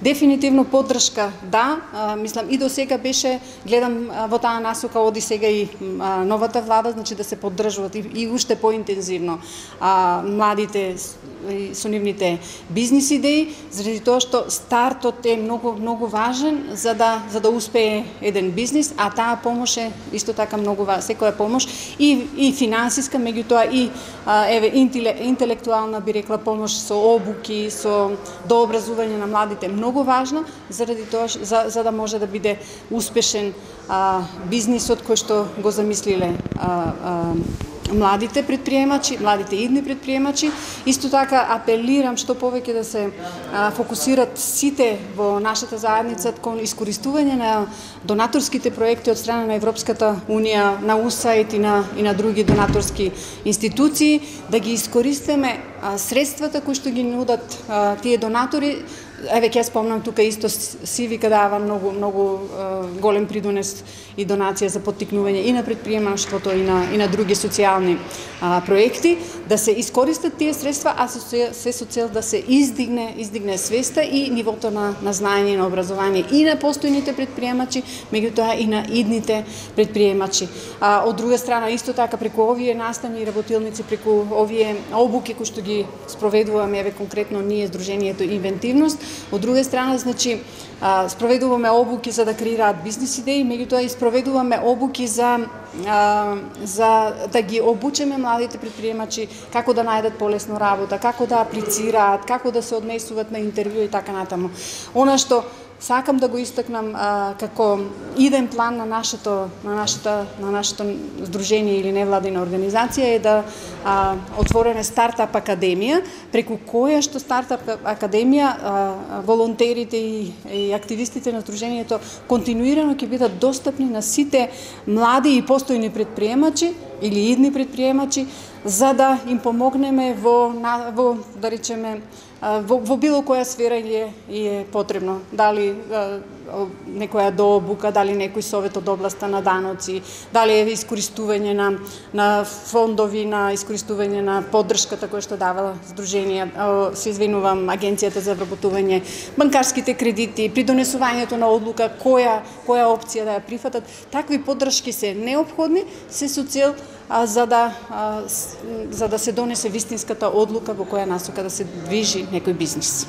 Дефинитивно поддршка, да, мислам и до сега беше, гледам во таа насока оди сега и новата влада, значи да се поддржуваат и уште поинтензивно младите со нивните бизнис идеи, заради тоа што стартот е многу важен за да успее еден бизнис, а таа помош е исто така многу важна. Секоја помош и финансиска, меѓутоа и интелектуална, би рекла, помош со обуки, со дообразување на младите многу важна, заради тоа за да може да биде успешен бизнисот кој што го замислиле младите предприемачи, младите идни предприемачи. Исто така апелирам што повеќе да се фокусират сите во нашата заедница кон искористување на донаторските проекти од страна на Европската унија, на USAID и на други донаторски институции, да ги искористиме средствата кои што ги нудат тие донатори. Еве ќе спомнам тука исто Сивика дава многу голем придонес и донација за поттикнување и на претприемаштвото и на други социјални проекти, да се искористат тие средства, а се со цел да се издигне свеста и нивото на знаење и на образование и на постојните претприемачи, меѓутоа и на идните претприемачи. Од друга страна, исто така преку овие наставни работилници, преку овие обуки кои што ги спроведуваме, еве конкретно ние Сдруженијето Инвентивност, од друга страна, значи, спроведуваме обуки за да креираат бизнис идеи, меѓутоа и спроведуваме обуки за да ги обучеме младите претприемачи како да најдат полесно работа, како да аплицираат, како да се однесуваат на интервју и така натаму. Она што сакам да го истакнам како иден план на нашето здружение или невладина организација е да отвореме стартап академија, преку која што стартап академија волонтерите и активистите на здружението континуирано ќе бидат достапни на сите млади и постојни предприемачи или идни предприемачи, за да им помогнеме во да речеме во било која сфера е потребно. Дали некоја дообука, дали некој совет од областа на даноци, дали е искористување на фондови, на искористување на поддршката која што дава здружение, се извинувам, Агенцијата за вработување, банкарските кредити, придонесувањето на одлука која опција да ја прифатат. Такви поддршки се неопходни, се со цел за да се донесе вистинската одлука во која насока да се движи некој бизнис.